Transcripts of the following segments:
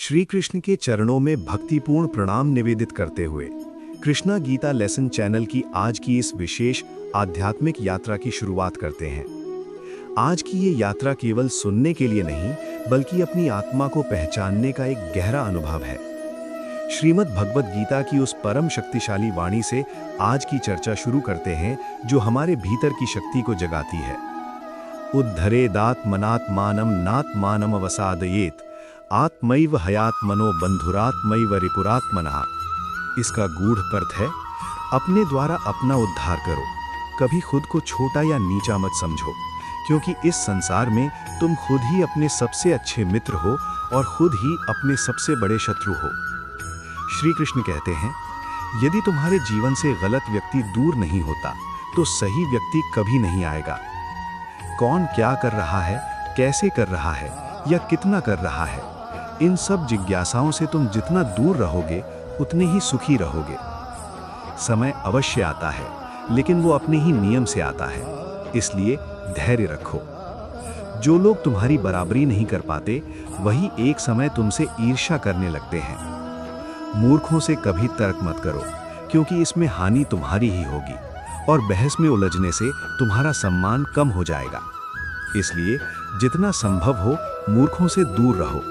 श्री कृष्ण के चरणों में भक्तिपूर्ण प्रणाम निवेदित करते हुए कृष्णा गीता लेसन चैनल की आज की इस विशेष आध्यात्मिक यात्रा की शुरुआत करते हैं। आज की ये यात्रा केवल सुनने के लिए नहीं, बल्कि अपनी आत्मा को पहचानने का एक गहरा अनुभव है। श्रीमद् भगवद गीता की उस परम शक्तिशाली वाणी से आज की चर्चा शुरू करते हैं, जो हमारे भीतर की शक्ति को जगाती है। उद्धरेदात्मनात्मानं नात्मानम् अवसादयेत् आत्मैव हयात्मनो बंधुरात्मैव रिपुरात्मनः। इसका गूढ़ अर्थ है, अपने द्वारा अपना उद्धार करो। कभी खुद को छोटा या नीचा मत समझो, क्योंकि इस संसार में तुम खुद ही अपने सबसे अच्छे मित्र हो और खुद ही अपने सबसे बड़े शत्रु हो। श्री कृष्ण कहते हैं, यदि तुम्हारे जीवन से गलत व्यक्ति दूर नहीं होता तो सही व्यक्ति कभी नहीं आएगा। कौन क्या कर रहा है, कैसे कर रहा है या कितना कर रहा है, इन सब जिज्ञासाओं से तुम जितना दूर रहोगे उतने ही सुखी रहोगे। समय अवश्य आता है, लेकिन वो अपने ही नियम से आता है, इसलिए धैर्य रखो। जो लोग तुम्हारी बराबरी नहीं कर पाते, वही एक समय तुमसे ईर्ष्या करने लगते हैं। मूर्खों से कभी तर्क मत करो, क्योंकि इसमें हानि तुम्हारी ही होगी और बहस में उलझने से तुम्हारा सम्मान कम हो जाएगा। इसलिए जितना संभव हो मूर्खों से दूर रहो।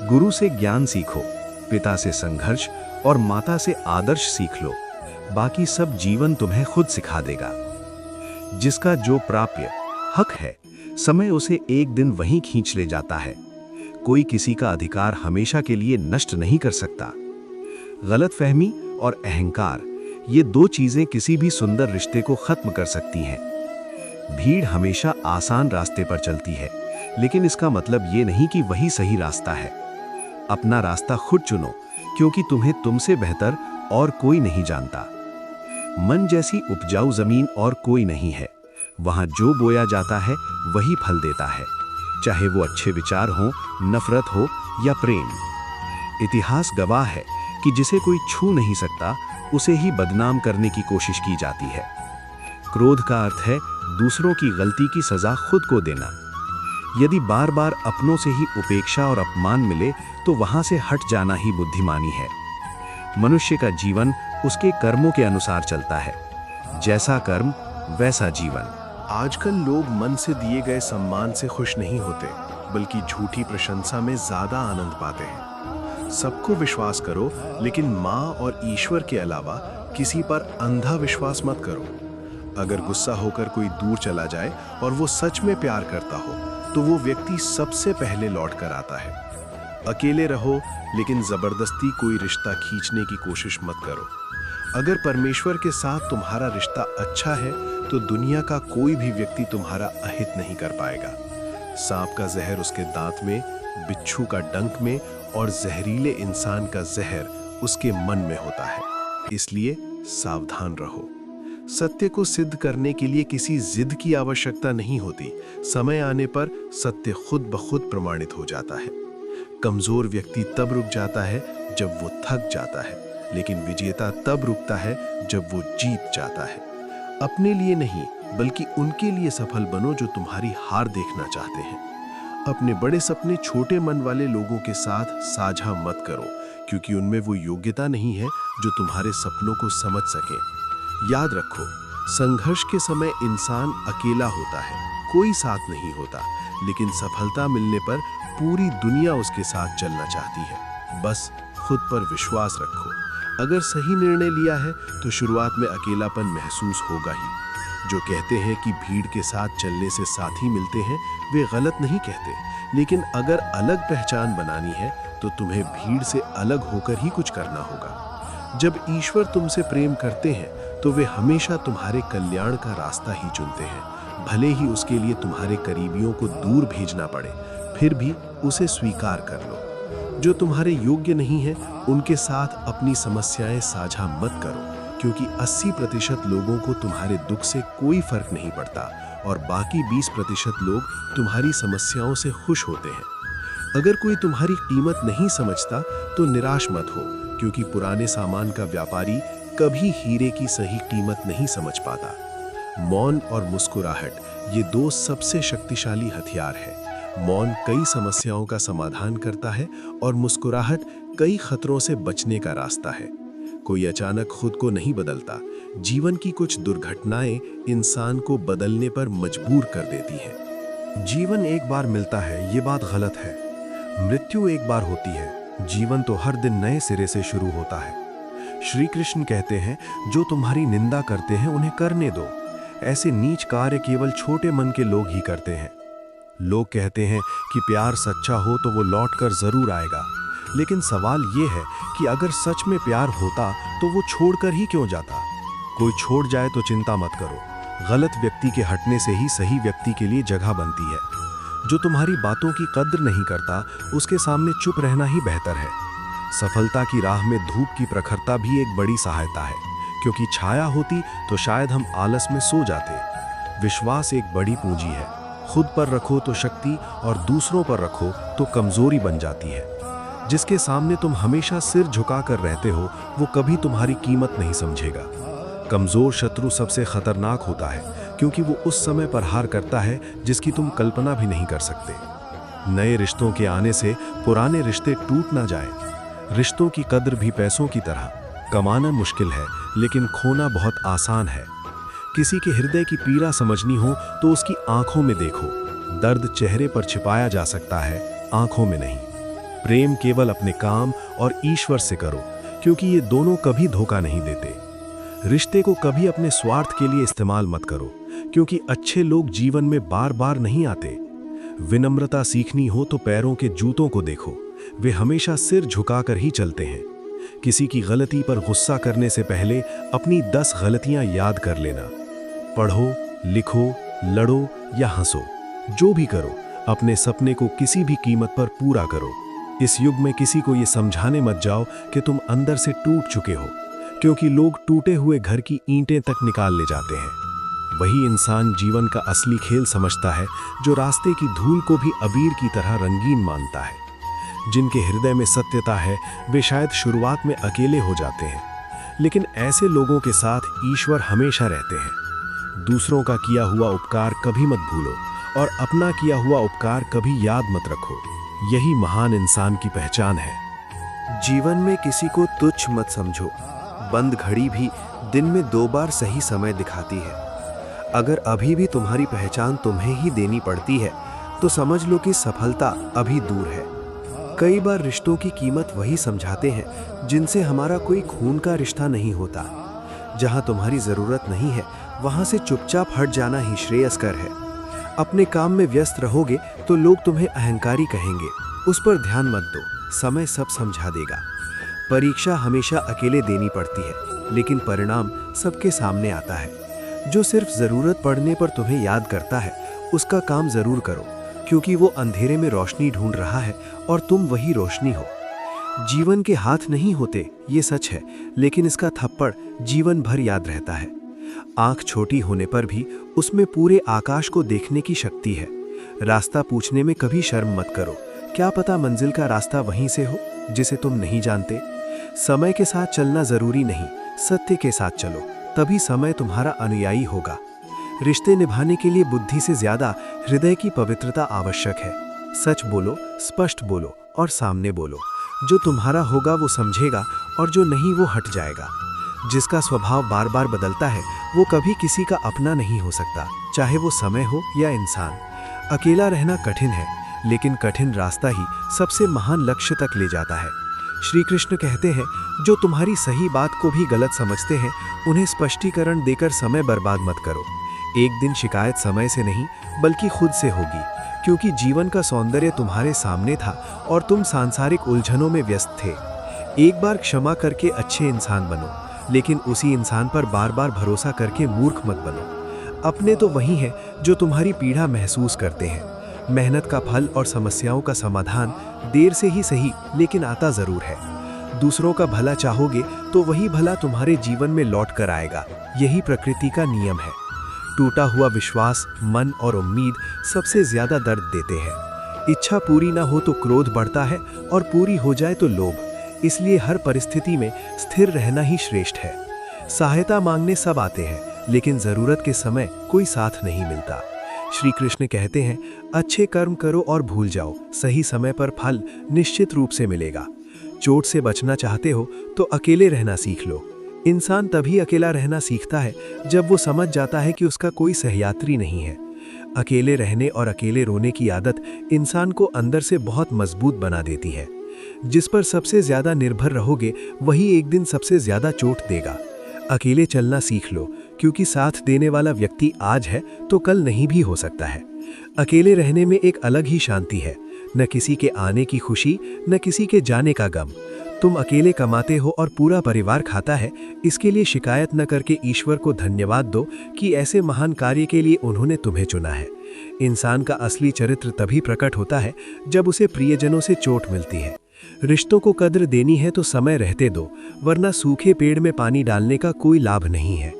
गुरु से ज्ञान सीखो, पिता से संघर्ष और माता से आदर्श सीख लो। बाकी सब जीवन तुम्हें खुद सिखा देगा। जिसका जो प्राप्य हक है, समय उसे एक दिन वहीं खींच ले जाता है। कोई किसी का अधिकार हमेशा के लिए नष्ट नहीं कर सकता। गलतफहमी और अहंकार, ये दो चीजें किसी भी सुंदर रिश्ते को खत्म कर सकती हैं। भीड़ हमेशा आसान रास्ते पर चलती है, लेकिन इसका मतलब ये नहीं कि वही सही रास्ता है। अपना रास्ता खुद चुनो, क्योंकि तुम्हें तुमसे बेहतर और कोई नहीं जानता। मन जैसी उपजाऊ जमीन और कोई नहीं है। वहां जो बोया जाता है वही फल देता है, चाहे वो अच्छे विचार हो, नफरत हो या प्रेम। इतिहास गवाह है कि जिसे कोई छू नहीं सकता, उसे ही बदनाम करने की कोशिश की जाती है। क्रोध का अर्थ है दूसरों की गलती की सजा खुद को देना। यदि बार बार अपनों से ही उपेक्षा और अपमान मिले, तो वहां से हट जाना ही बुद्धिमानी है। मनुष्य का जीवन उसके कर्मों के अनुसार चलता है। जैसा कर्म वैसा जीवन। आजकल लोग मन से दिए गए सम्मान से खुश नहीं होते, बल्कि झूठी प्रशंसा में ज्यादा आनंद पाते हैं। सबको विश्वास करो, लेकिन माँ और ईश्वर के अलावा किसी पर अंधा विश्वास मत करो। अगर गुस्सा होकर कोई दूर चला जाए और वो सच में प्यार करता हो, तो वो व्यक्ति सबसे पहले लौट कर आता है। अकेले रहो, लेकिन जबरदस्ती कोई रिश्ता खींचने की कोशिश मत करो। अगर परमेश्वर के साथ तुम्हारा रिश्ता अच्छा है, तो दुनिया का कोई भी व्यक्ति तुम्हारा अहित नहीं कर पाएगा। सांप का जहर उसके दांत में, बिच्छू का डंक में और जहरीले इंसान का जहर उसके मन में होता है। इसलिए सावधान रहो। सत्य को सिद्ध करने के लिए किसी जिद की आवश्यकता नहीं होती। समय आने पर सत्य खुद ब खुद प्रमाणित हो जाता है। कमजोर व्यक्ति तब रुक जाता है जब वो थक जाता है, लेकिन विजेता तब रुकता है जब वो जीत जाता है। अपने लिए नहीं, बल्कि उनके लिए सफल बनो जो तुम्हारी हार देखना चाहते हैं। अपने बड़े सपने छोटे मन वाले लोगों के साथ साझा मत करो, क्योंकि उनमें वो योग्यता नहीं है जो तुम्हारे सपनों को समझ सके। याद रखो, संघर्ष के समय इंसान अकेला होता है, कोई साथ नहीं होता, लेकिन सफलता मिलने पर पूरी दुनिया उसके साथ चलना चाहती है। बस खुद पर विश्वास रखो। अगर सही निर्णय लिया है, तो शुरुआत में अकेलापन महसूस होगा ही। जो कहते हैं कि भीड़ के साथ चलने से साथी मिलते हैं, वे गलत नहीं कहते। लेकिन अगर अलग पहचान बनानी है, तो तुम्हें भीड़ से अलग होकर ही कुछ करना होगा। जब ईश्वर तुमसे प्रेम करते हैं, तो वे हमेशा तुम्हारे कल्याण का रास्ता ही चुनते हैं। भले ही उसके लिए तुम्हारे करीबियों को दूर भेजना पड़े, फिर भी उसे स्वीकार कर लो। जो तुम्हारे योग्य नहीं है, उनके साथ अपनी समस्याएं साझा मत करो, क्योंकि 80% लोगों को तुम्हारे दुख से कोई फर्क नहीं पड़ता और बाकी 20% लोग तुम्हारी समस्याओं से खुश होते हैं। अगर कोई तुम्हारी कीमत नहीं समझता, तो निराश मत हो, क्योंकि पुराने सामान का व्यापारी कभी हीरे की सही कीमत नहीं समझ पाता। मौन और मुस्कुराहट, ये दो सबसे शक्तिशाली हथियार है। मौन कई समस्याओं का समाधान करता है और मुस्कुराहट कई खतरों से बचने का रास्ता है। कोई अचानक खुद को नहीं बदलता। जीवन की कुछ दुर्घटनाएं इंसान को बदलने पर मजबूर कर देती हैं। जीवन एक बार मिलता है, ये बात गलत है। मृत्यु एक बार होती है। जीवन तो हर दिन नए सिरे से शुरू होता है। श्री कृष्ण कहते हैं, जो तुम्हारी निंदा करते हैं उन्हें करने दो। ऐसे नीच कार्य केवल छोटे मन के लोग ही करते हैं। लोग कहते हैं कि प्यार सच्चा हो तो वो लौटकर जरूर आएगा, लेकिन सवाल ये है कि अगर सच में प्यार होता तो वो छोड़कर ही क्यों जाता। कोई छोड़ जाए तो चिंता मत करो। गलत व्यक्ति के हटने से ही सही व्यक्ति के लिए जगह बनती है। जो तुम्हारी बातों की कद्र नहीं करता, उसके सामने चुप रहना ही बेहतर है। सफलता की राह में धूप की प्रखरता भी एक बड़ी सहायता है, क्योंकि छाया होती तो शायद हम आलस में सो जाते। विश्वास एक बड़ी पूंजी है। खुद पर रखो तो शक्ति और दूसरों पर रखो तो कमजोरी बन जाती है। जिसके सामने तुम हमेशा सिर झुकाकर रहते हो, वो कभी तुम्हारी कीमत नहीं समझेगा। कमजोर शत्रु सबसे खतरनाक होता है, क्योंकि वो उस समय पर हार करता है जिसकी तुम कल्पना भी नहीं कर सकते। नए रिश्तों के आने से पुराने रिश्ते टूट ना जाएं। रिश्तों की कद्र भी पैसों की तरह। कमाना मुश्किल है, लेकिन खोना बहुत आसान है। किसी के हृदय की पीड़ा समझनी हो तो उसकी आंखों में देखो। दर्द चेहरे पर छिपाया जा सकता है, आंखों में नहीं। प्रेम केवल अपने काम और ईश्वर से करो, क्योंकि ये दोनों कभी धोखा नहीं देते। रिश्ते को कभी अपने स्वार्थ के लिए इस्तेमाल मत करो, क्योंकि अच्छे लोग जीवन में बार बार नहीं आते। विनम्रता सीखनी हो तो पैरों के जूतों को देखो, वे हमेशा सिर झुकाकर ही चलते हैं। किसी की गलती पर गुस्सा करने से पहले अपनी 10 गलतियां याद कर लेना। पढ़ो, लिखो, लड़ो या हंसो, जो भी करो, अपने सपने को किसी भी कीमत पर पूरा करो। इस युग में किसी को ये समझाने मत जाओ कि तुम अंदर से टूट चुके हो, क्योंकि लोग टूटे हुए घर की ईंटें तक निकाल ले जाते हैं। वही इंसान जीवन का असली खेल समझता है, जो रास्ते की धूल को भी अबीर की तरह रंगीन मानता है। जिनके हृदय में सत्यता है, वे शायद शुरुआत में अकेले हो जाते हैं, लेकिन ऐसे लोगों के साथ ईश्वर हमेशा रहते हैं। दूसरों का किया हुआ उपकार कभी मत भूलो और अपना किया हुआ उपकार कभी याद मत रखो। यही महान इंसान की पहचान है। जीवन में किसी को तुच्छ मत समझो। बंद घड़ी भी दिन में 2 बार सही समय दिखाती है। अगर अभी भी तुम्हारी पहचान तुम्हें ही देनी पड़ती है, तो समझ लो कि सफलता अभी दूर है। कई बार रिश्तों की कीमत वही समझाते हैं जिनसे हमारा कोई खून का रिश्ता नहीं होता। जहां तुम्हारी जरूरत नहीं है, वहां से चुपचाप हट जाना ही श्रेयस्कर है। अपने काम में व्यस्त रहोगे तो लोग तुम्हें अहंकारी कहेंगे, उस पर ध्यान मत दो, समय सब समझा देगा। परीक्षा हमेशा अकेले देनी पड़ती है, लेकिन परिणाम सबके सामने आता है। जो सिर्फ जरूरत पड़ने पर तुम्हें याद करता है, उसका काम जरूर करो, क्योंकि वो अंधेरे में रोशनी ढूंढ रहा है और तुम वही रोशनी हो। जीवन के हाथ नहीं होते, ये सच है, लेकिन इसका थप्पड़ जीवन भर याद रहता है। आंख छोटी होने पर भी उसमें पूरे आकाश को देखने की शक्ति है। रास्ता पूछने में कभी शर्म मत करो, क्या पता मंजिल का रास्ता वहीं से हो जिसे तुम नहीं जानते। समय के साथ चलना जरूरी नहीं, सत्य के साथ चलो, तभी समय तुम्हारा अनुयायी होगा। रिश्ते निभाने के लिए बुद्धि से ज्यादा हृदय की पवित्रता आवश्यक है। सच बोलो, स्पष्ट बोलो और सामने बोलो। जो तुम्हारा होगा वो समझेगा और जो नहीं वो हट जाएगा। जिसका स्वभाव बार बार बदलता है, वो कभी किसी का अपना नहीं हो सकता, चाहे वो समय हो या इंसान। अकेला रहना कठिन है, लेकिन कठिन रास्ता ही सबसे महान लक्ष्य तक ले जाता है। श्री कृष्ण कहते हैं, जो तुम्हारी सही बात को भी गलत समझते हैं, उन्हें स्पष्टीकरण देकर समय बर्बाद मत करो। एक दिन शिकायत समय से नहीं, बल्कि खुद से होगी, क्योंकि जीवन का सौंदर्य तुम्हारे सामने था और तुम सांसारिक उलझनों में व्यस्त थे। एक बार क्षमा करके अच्छे इंसान बनो, लेकिन उसी इंसान पर बार बार भरोसा करके मूर्ख मत बनो। अपने तो वही हैं जो तुम्हारी पीड़ा महसूस करते हैं। मेहनत का फल और समस्याओं का समाधान देर से ही सही, लेकिन आता जरूर है। दूसरों का भला चाहोगे तो वही भला तुम्हारे जीवन में लौट कर आएगा। यही प्रकृति का नियम है। टूटा हुआ विश्वास, मन और उम्मीद सबसे ज्यादा दर्द देते हैं। इच्छा पूरी ना हो तो क्रोध बढ़ता है और पूरी हो जाए तो लोभ। इसलिए हर परिस्थिति में स्थिर रहना ही श्रेष्ठ है। सहायता मांगने सब आते हैं, लेकिन जरूरत के समय कोई साथ नहीं मिलता। श्री कृष्ण कहते हैं, अच्छे कर्म करो और भूल जाओ, सही समय पर फल निश्चित रूप से मिलेगा। चोट से बचना चाहते हो तो अकेले रहना सीख लो। इंसान तभी अकेला रहना सीखता है जब वो समझ जाता है कि उसका कोई सहयात्री नहीं है। अकेले रहने और अकेले रोने की आदत इंसान को अंदर से बहुत मजबूत बना देती है। जिस पर सबसे ज्यादा निर्भर रहोगे वही एक दिन सबसे ज्यादा चोट देगा। अकेले चलना सीख लो, क्योंकि साथ देने वाला व्यक्ति आज है तो कल नहीं भी हो सकता है। अकेले रहने में एक अलग ही शांति है, न किसी के आने की खुशी, न किसी के जाने का गम। तुम अकेले कमाते हो और पूरा परिवार खाता है, इसके लिए शिकायत न करके ईश्वर को धन्यवाद दो कि ऐसे महान कार्य के लिए उन्होंने तुम्हें चुना है। इंसान का असली चरित्र तभी प्रकट होता है जब उसे प्रियजनों से चोट मिलती है। रिश्तों को कद्र देनी है तो समय रहते दो, वरना सूखे पेड़ में पानी डालने का कोई लाभ नहीं है।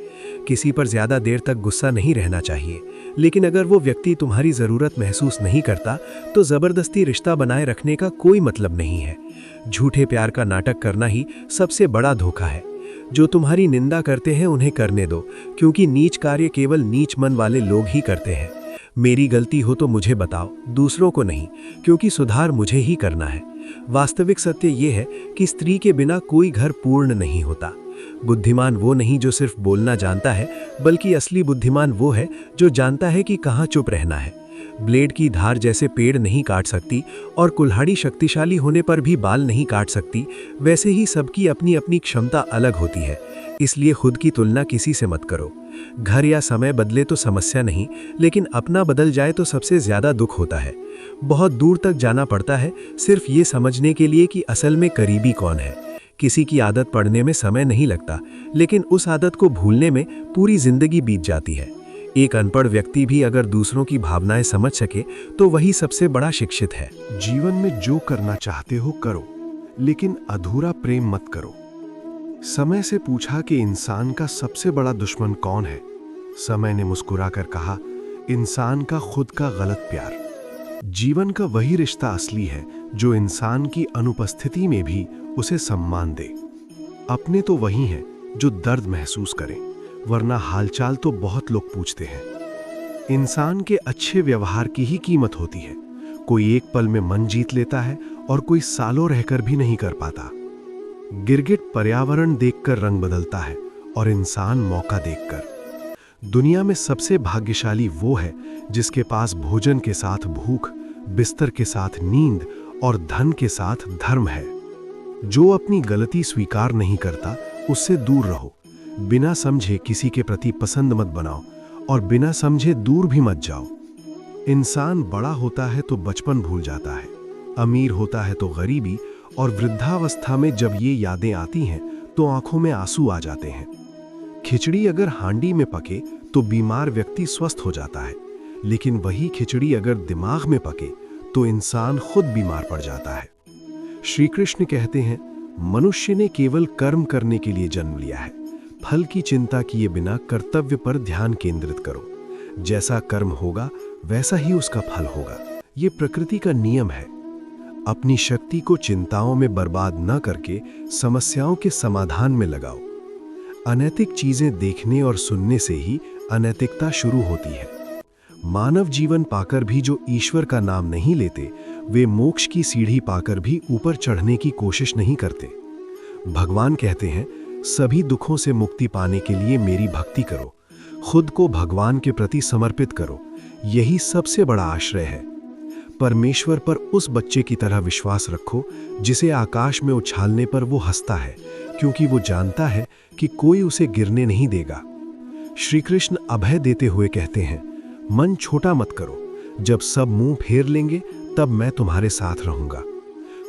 किसी पर ज्यादा देर तक गुस्सा नहीं रहना चाहिए, लेकिन अगर वो व्यक्ति तुम्हारी ज़रूरत महसूस नहीं करता तो ज़बरदस्ती रिश्ता बनाए रखने का कोई मतलब नहीं है। झूठे प्यार का नाटक करना ही सबसे बड़ा धोखा है। जो तुम्हारी निंदा करते हैं उन्हें करने दो, क्योंकि नीच कार्य केवल नीच मन वाले लोग ही करते हैं। मेरी गलती हो तो मुझे बताओ, दूसरों को नहीं, क्योंकि सुधार मुझे ही करना है। वास्तविक सत्य ये है कि स्त्री के बिना कोई घर पूर्ण नहीं होता। बुद्धिमान वो नहीं जो सिर्फ बोलना जानता है, बल्कि असली बुद्धिमान वो है जो जानता है कि कहाँ चुप रहना है। ब्लेड की धार जैसे पेड़ नहीं काट सकती और कुल्हाड़ी शक्तिशाली होने पर भी बाल नहीं काट सकती, वैसे ही सबकी अपनी अपनी क्षमता अलग होती है। इसलिए खुद की तुलना किसी से मत करो। घर या समय बदले तो समस्या नहीं, लेकिन अपना बदल जाए तो सबसे ज्यादा दुख होता है। बहुत दूर तक जाना पड़ता है सिर्फ ये समझने के लिए कि असल में करीबी कौन है। किसी की आदत पड़ने में समय नहीं लगता, लेकिन उस आदत को भूलने में पूरी जिंदगी बीत जाती है। एक अनपढ़ व्यक्ति भी अगर दूसरों की भावनाएं समझ सके तो वही सबसे बड़ा शिक्षित है। जीवन में जो करना चाहते हो करो, लेकिन अधूरा प्रेम मत करो। समय से पूछा कि इंसान का सबसे बड़ा दुश्मन कौन है। समय ने मुस्कुराकर कहा, इंसान का खुद का गलत प्यार। जीवन का वही रिश्ता असली है जो इंसान की अनुपस्थिति में भी उसे सम्मान दे। अपने तो वही हैं जो दर्द महसूस करें, वरना हालचाल तो बहुत लोग पूछते हैं। इंसान के अच्छे व्यवहार की ही कीमत होती है। कोई एक पल में मन जीत लेता है और कोई सालों रहकर भी नहीं कर पाता। गिरगिट पर्यावरण देखकर रंग बदलता है और इंसान मौका देखकर। दुनिया में सबसे भाग्यशाली वो है जिसके पास भोजन के साथ भूख, बिस्तर के साथ नींद और धन के साथ धर्म है। जो अपनी गलती स्वीकार नहीं करता उससे दूर रहो। बिना समझे किसी के प्रति पसंद मत बनाओ और बिना समझे दूर भी मत जाओ। इंसान बड़ा होता है तो बचपन भूल जाता है, अमीर होता है तो गरीबी, और वृद्धावस्था में जब ये यादें आती हैं तो आंखों में आंसू आ जाते हैं। खिचड़ी अगर हांडी में पके तो बीमार व्यक्ति स्वस्थ हो जाता है, लेकिन वही खिचड़ी अगर दिमाग में पके तो इंसान खुद बीमार पड़ जाता है। श्री कृष्ण कहते हैं, मनुष्य ने केवल कर्म करने के लिए जन्म लिया है। फल की चिंता किए बिना कर्तव्य पर ध्यान केंद्रित करो। जैसा कर्म होगा वैसा ही उसका फल होगा। ये प्रकृति का नियम है। अपनी शक्ति को चिंताओं में बर्बाद न करके समस्याओं के समाधान में लगाओ। अनैतिक चीजें देखने और सुनने से ही अनैतिकता शुरू होती है। मानव जीवन पाकर भी जो ईश्वर का नाम नहीं लेते, वे मोक्ष की सीढ़ी पाकर भी ऊपर चढ़ने की कोशिश नहीं करते। भगवान कहते हैं, सभी दुखों से मुक्ति पाने के लिए मेरी भक्ति करो, खुद को भगवान के प्रति समर्पित करो। यही सबसे बड़ा आश्रय है। परमेश्वर पर उस बच्चे की तरह विश्वास रखो जिसे आकाश में उछालने पर वो हंसता है, क्योंकि वो जानता है कि कोई उसे गिरने नहीं देगा। श्री कृष्ण अभय देते हुए कहते हैं, मन छोटा मत करो। जब सब मुंह फेर लेंगे तब मैं तुम्हारे साथ रहूंगा।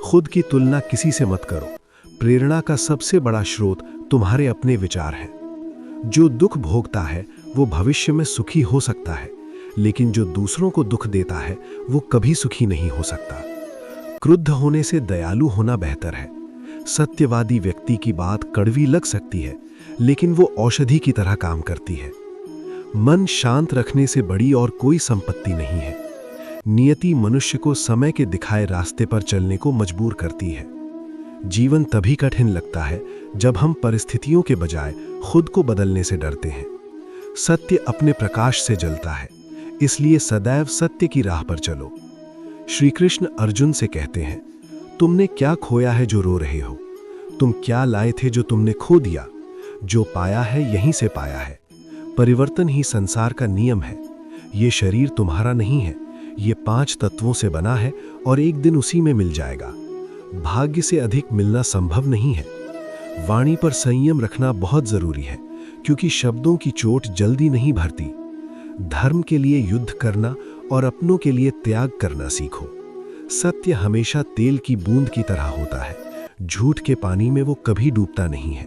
खुद की तुलना किसी से मत करो। प्रेरणा का सबसे बड़ा स्रोत तुम्हारे अपने विचार हैं। जो दुख भोगता है वो भविष्य में सुखी हो सकता है, लेकिन जो दूसरों को दुख देता है वो कभी सुखी नहीं हो सकता। क्रुद्ध होने से दयालु होना बेहतर है। सत्यवादी व्यक्ति की बात कड़वी लग सकती है, लेकिन वो औषधि की तरह काम करती है। मन शांत रखने से बड़ी और कोई संपत्ति नहीं है। नियति मनुष्य को समय के दिखाए रास्ते पर चलने को मजबूर करती है। जीवन तभी कठिन लगता है जब हम परिस्थितियों के बजाय खुद को बदलने से डरते हैं। सत्य अपने प्रकाश से जलता है, इसलिए सदैव सत्य की राह पर चलो। श्री कृष्ण अर्जुन से कहते हैं, तुमने क्या खोया है जो रो रहे हो? तुम क्या लाए थे जो तुमने खो दिया? जो पाया है यहीं से पाया है। परिवर्तन ही संसार का नियम है। ये शरीर तुम्हारा नहीं है, ये 5 तत्वों से बना है और एक दिन उसी में मिल जाएगा। भाग्य से अधिक मिलना संभव नहीं है। वाणी पर संयम रखना बहुत जरूरी है, क्योंकि शब्दों की चोट जल्दी नहीं भरती। धर्म के लिए युद्ध करना और अपनों के लिए त्याग करना सीखो। सत्य हमेशा तेल की बूंद की तरह होता है, झूठ के पानी में वो कभी डूबता नहीं है।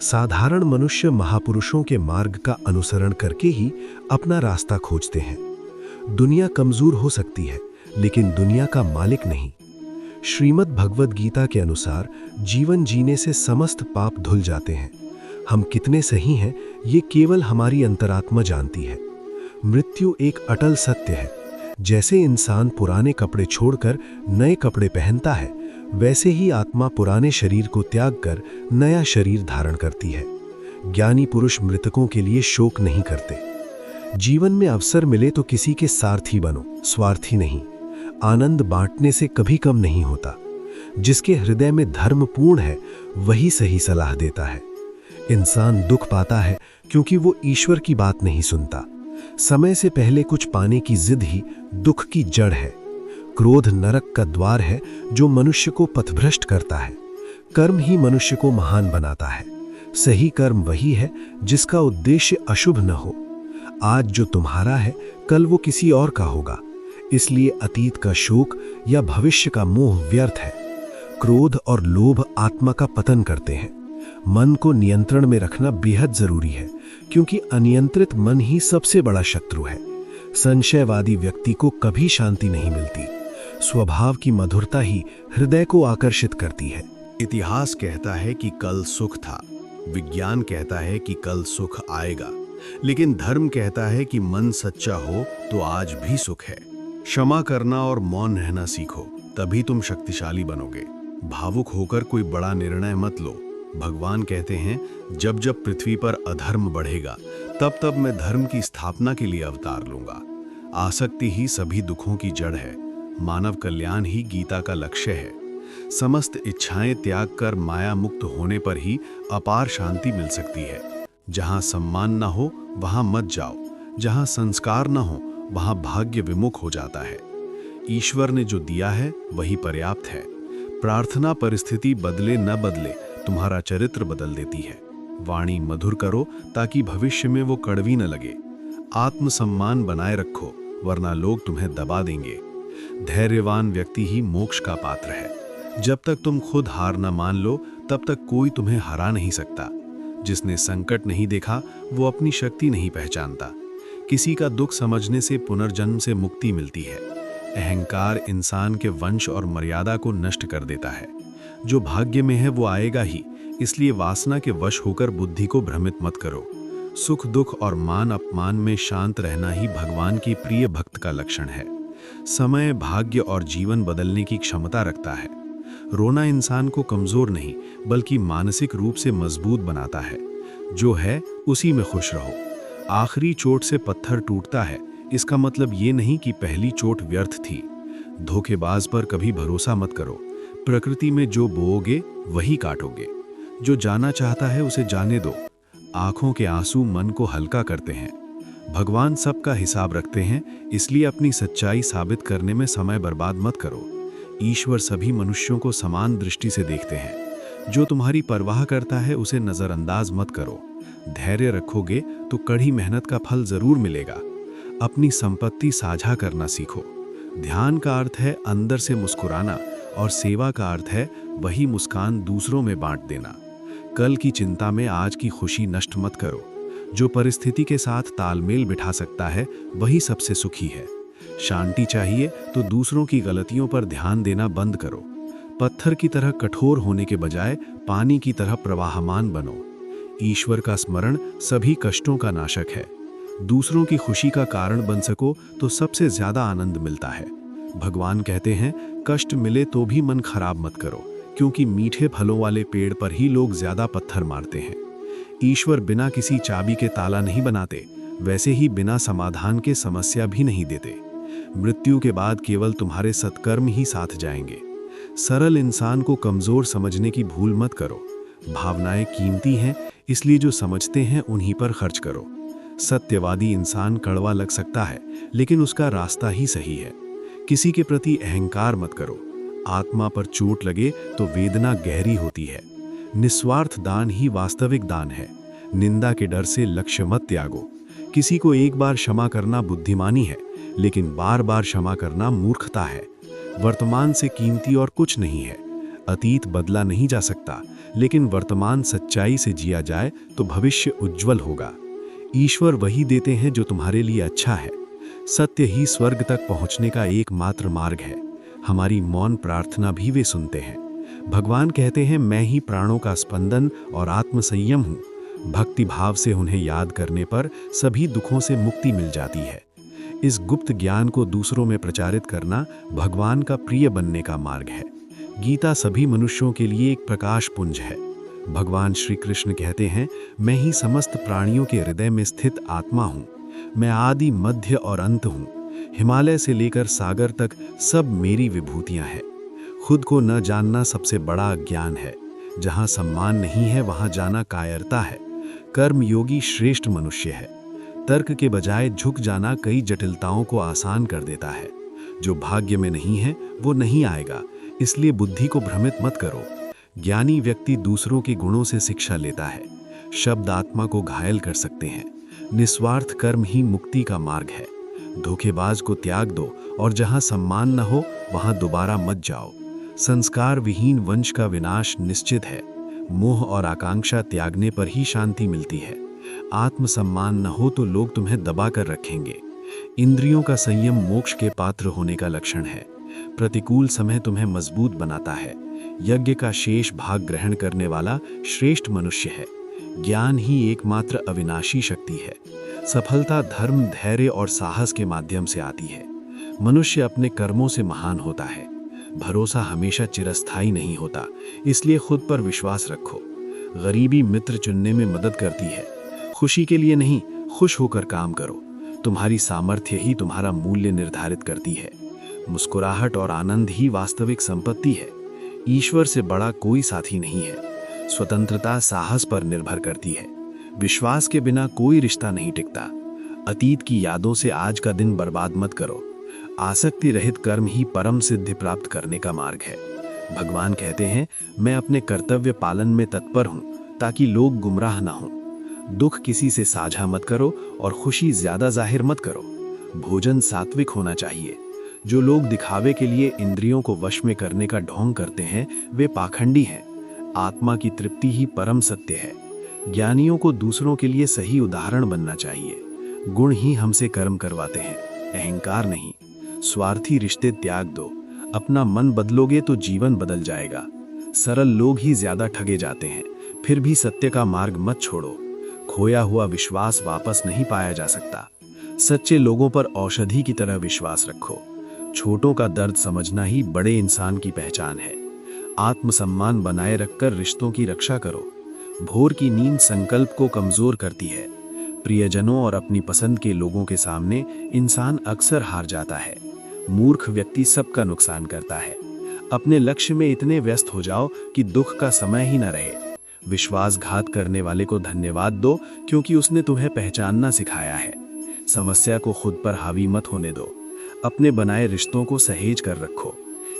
साधारण मनुष्य महापुरुषों के मार्ग का अनुसरण करके ही अपना रास्ता खोजते हैं। दुनिया कमजोर हो सकती है, लेकिन दुनिया का मालिक नहीं। श्रीमद् भगवद गीता के अनुसार जीवन जीने से समस्त पाप धुल जाते हैं। हम कितने सही हैं, ये केवल हमारी अंतरात्मा जानती है। मृत्यु एक अटल सत्य है। जैसे इंसान पुराने कपड़े छोड़कर नए कपड़े पहनता है, वैसे ही आत्मा पुराने शरीर को त्याग कर नया शरीर धारण करती है। ज्ञानी पुरुष मृतकों के लिए शोक नहीं करते। जीवन में अवसर मिले तो किसी के सारथी बनो, स्वार्थी नहीं। आनंद बांटने से कभी कम नहीं होता। जिसके हृदय में धर्म पूर्ण है, वही सही सलाह देता है। इंसान दुख पाता है क्योंकि वो ईश्वर की बात नहीं सुनता। समय से पहले कुछ पाने की जिद ही दुख की जड़ है। क्रोध नरक का द्वार है जो मनुष्य को पथभ्रष्ट करता है। कर्म ही मनुष्य को महान बनाता है। सही कर्म वही है जिसका उद्देश्य अशुभ न हो। आज जो तुम्हारा है, कल वो किसी और का होगा। इसलिए अतीत का शोक या भविष्य का मोह व्यर्थ है। क्रोध और लोभ आत्मा का पतन करते हैं। मन को नियंत्रण में रखना बेहद जरूरी है, क्योंकि अनियंत्रित मन ही सबसे बड़ा शत्रु है। संशयवादी व्यक्ति को कभी शांति नहीं मिलती। स्वभाव की मधुरता ही हृदय को आकर्षित करती है। इतिहास कहता है कि कल सुख था, विज्ञान कहता है कि कल सुख आएगा, लेकिन धर्म कहता है कि मन सच्चा हो तो आज भी सुख है। क्षमा करना और मौन रहना सीखो, तभी तुम शक्तिशाली बनोगे। भावुक होकर कोई बड़ा निर्णय मत लो। भगवान कहते हैं, जब जब पृथ्वी पर अधर्म बढ़ेगा, तब तब मैं धर्म की स्थापना के लिए अवतार लूंगा। आसक्ति ही सभी दुखों की जड़ है। मानव कल्याण ही गीता का लक्ष्य है। समस्त इच्छाएं त्याग कर माया मुक्त होने पर ही अपार शांति मिल सकती है। जहां सम्मान न हो वहां मत जाओ, जहां संस्कार न हो वहां भाग्य विमुख हो जाता है। ईश्वर ने जो दिया है वही पर्याप्त है। प्रार्थना परिस्थिति बदले न बदले, तुम्हारा चरित्र बदल देती है। वाणी मधुर करो ताकि भविष्य में वो कड़वी न लगे। आत्मसम्मान बनाए रखो, वरना लोग तुम्हें दबा देंगे। धैर्यवान व्यक्ति ही मोक्ष का पात्र है। जब तक तुम खुद हार न मान लो, तब तक कोई तुम्हें हरा नहीं सकता। जिसने संकट नहीं देखा, वो अपनी शक्ति नहीं पहचानता। किसी का दुख समझने से पुनर्जन्म से मुक्ति मिलती है। अहंकार इंसान के वंश और मर्यादा को नष्ट कर देता है। जो भाग्य में है वो आएगा ही, इसलिए वासना के वश होकर बुद्धि को भ्रमित मत करो। सुख दुख और मान अपमान में शांत रहना ही भगवान की प्रिय भक्त का लक्षण है। समय, भाग्य और जीवन बदलने की क्षमता रखता है। रोना इंसान को कमजोर नहीं, बल्कि मानसिक रूप से मजबूत बनाता है। जो है उसी में खुश रहो। आखिरी चोट से पत्थर टूटता है, इसका मतलब ये नहीं कि पहली चोट व्यर्थ थी। धोखेबाज पर कभी भरोसा मत करो। प्रकृति में जो बोओगे वही काटोगे। जो जाना चाहता है उसे जाने दो। आंखों के आंसू मन को हल्का करते हैं। भगवान सबका हिसाब रखते हैं, इसलिए अपनी सच्चाई साबित करने में समय बर्बाद मत करो। ईश्वर सभी मनुष्यों को समान दृष्टि से देखते हैं। जो तुम्हारी परवाह करता है उसे नजरअंदाज मत करो। धैर्य रखोगे तो कड़ी मेहनत का फल जरूर मिलेगा। अपनी संपत्ति साझा करना सीखो। ध्यान का अर्थ है अंदर से मुस्कुराना, और सेवा का अर्थ है वही मुस्कान दूसरों में बांट देना। कल की चिंता में आज की खुशी नष्ट मत करो। जो परिस्थिति के साथ तालमेल बिठा सकता है वही सबसे सुखी है। शांति चाहिए तो दूसरों की गलतियों पर ध्यान देना बंद करो। पत्थर की तरह कठोर होने के बजाय पानी की तरह प्रवाहमान बनो। ईश्वर का स्मरण सभी कष्टों का नाशक है। दूसरों की खुशी का कारण बन सको तो सबसे ज्यादा आनंद मिलता है। भगवान कहते हैं, कष्ट मिले तो भी मन खराब मत करो, क्योंकि मीठे फलों वाले पेड़ पर ही लोग ज्यादा पत्थर मारते हैं। ईश्वर बिना किसी चाबी के ताला नहीं बनाते, वैसे ही बिना समाधान के समस्या भी नहीं देते। मृत्यु के बाद केवल तुम्हारे सत्कर्म ही साथ जाएंगे। सरल इंसान को कमजोर समझने की भूल मत करो। भावनाएं कीमती हैं, इसलिए जो समझते हैं उन्हीं पर खर्च करो। सत्यवादी इंसान कड़वा लग सकता है, लेकिन उसका रास्ता ही सही है। किसी के प्रति अहंकार मत करो। आत्मा पर चोट लगे तो वेदना गहरी होती है। निस्वार्थ दान ही वास्तविक दान है। निंदा के डर से लक्ष्य मत त्यागो। किसी को एक बार क्षमा करना बुद्धिमानी है, लेकिन बार बार क्षमा करना मूर्खता है। वर्तमान से कीमती और कुछ नहीं है। अतीत बदला नहीं जा सकता, लेकिन वर्तमान सच्चाई से जिया जाए तो भविष्य उज्जवल होगा। ईश्वर वही देते हैं जो तुम्हारे लिए अच्छा है। सत्य ही स्वर्ग तक पहुंचने का एकमात्र मार्ग है। हमारी मौन प्रार्थना भी वे सुनते हैं। भगवान कहते हैं, मैं ही प्राणों का स्पंदन और आत्मसंयम हूँ। भक्ति भाव से उन्हें याद करने पर सभी दुखों से मुक्ति मिल जाती है। इस गुप्त ज्ञान को दूसरों में प्रचारित करना भगवान का प्रिय बनने का मार्ग है। गीता सभी मनुष्यों के लिए एक प्रकाश पुंज है। भगवान श्री कृष्ण कहते हैं, मैं ही समस्त प्राणियों के हृदय में स्थित आत्मा हूँ। मैं आदि मध्य और अंत हूँ। हिमालय से लेकर सागर तक सब मेरी विभूतियाँ हैं। खुद को न जानना सबसे बड़ा अज्ञान है। जहाँ सम्मान नहीं है वहाँ जाना कायरता है। कर्म योगी श्रेष्ठ मनुष्य है। तर्क के बजाय झुक जाना कई जटिलताओं को आसान कर देता है। जो भाग्य में नहीं है वो नहीं आएगा, इसलिए बुद्धि को भ्रमित मत करो। ज्ञानी व्यक्ति दूसरों के गुणों से शिक्षा लेता है। शब्द आत्मा को घायल कर सकते हैं। निस्वार्थ कर्म ही मुक्ति का मार्ग है। धोखेबाज को त्याग दो और जहां सम्मान न हो वहां दोबारा मत जाओ। संस्कार विहीन वंश का विनाश निश्चित है। मोह और आकांक्षा त्यागने पर ही शांति मिलती है। आत्मसम्मान न हो तो लोग तुम्हें दबा कर रखेंगे। इंद्रियों का संयम मोक्ष के पात्र होने का लक्षण है। प्रतिकूल समय तुम्हें मजबूत बनाता है। यज्ञ का शेष भाग ग्रहण करने वाला श्रेष्ठ मनुष्य है। ज्ञान ही एकमात्र अविनाशी शक्ति है। सफलता धर्म, धैर्य और साहस के माध्यम से आती है। मनुष्य अपने कर्मों से महान होता है। भरोसा हमेशा चिरस्थायी नहीं होता, इसलिए खुद पर विश्वास रखो। गरीबी मित्र चुनने में मदद करती है। खुशी के लिए नहीं, खुश होकर काम करो। तुम्हारी सामर्थ्य ही तुम्हारा मूल्य निर्धारित करती है। मुस्कुराहट और आनंद ही वास्तविक संपत्ति है। ईश्वर से बड़ा कोई साथी नहीं है। स्वतंत्रता साहस पर निर्भर करती है। विश्वास के बिना कोई रिश्ता नहीं टिकता। अतीत की यादों से आज का दिन बर्बाद मत करो। आसक्ति रहित कर्म ही परम सिद्धि प्राप्त करने का मार्ग है। भगवान कहते हैं, मैं अपने कर्तव्य पालन में तत्पर हूँ ताकि लोग गुमराह ना हों। दुख किसी से साझा मत करो और खुशी ज्यादा जाहिर मत करो। भोजन सात्विक होना चाहिए। जो लोग दिखावे के लिए इंद्रियों को वश में करने का ढोंग करते हैं वे पाखंडी हैं। आत्मा की तृप्ति ही परम सत्य है। ज्ञानियों को दूसरों के लिए सही उदाहरण बनना चाहिए। गुण ही हमसे कर्म करवाते हैं, अहंकार नहीं। स्वार्थी रिश्ते त्याग दो। अपना मन बदलोगे तो जीवन बदल जाएगा। सरल लोग ही ज्यादा ठगे जाते हैं, फिर भी सत्य का मार्ग मत छोड़ो। खोया हुआ विश्वास वापस नहीं पाया जा सकता। सच्चे लोगों पर औषधि की तरह विश्वास रखो। छोटों का दर्द समझना ही बड़े इंसान की पहचान है। आत्मसम्मान बनाए रखकर रिश्तों की रक्षा करो। भोर की नींद संकल्प को कमजोर करती है। प्रियजनों और अपनी पसंद के लोगों के सामने इंसान अक्सर हार जाता है। मूर्ख व्यक्ति सबका नुकसान करता है। अपने लक्ष्य में इतने व्यस्त हो जाओ कि दुख का समय ही न रहे। विश्वासघात करने वाले को धन्यवाद दो, क्योंकि उसने तुम्हें पहचानना सिखाया है। समस्या को खुद पर हावी मत होने दो। अपने बनाए रिश्तों को सहेज कर रखो।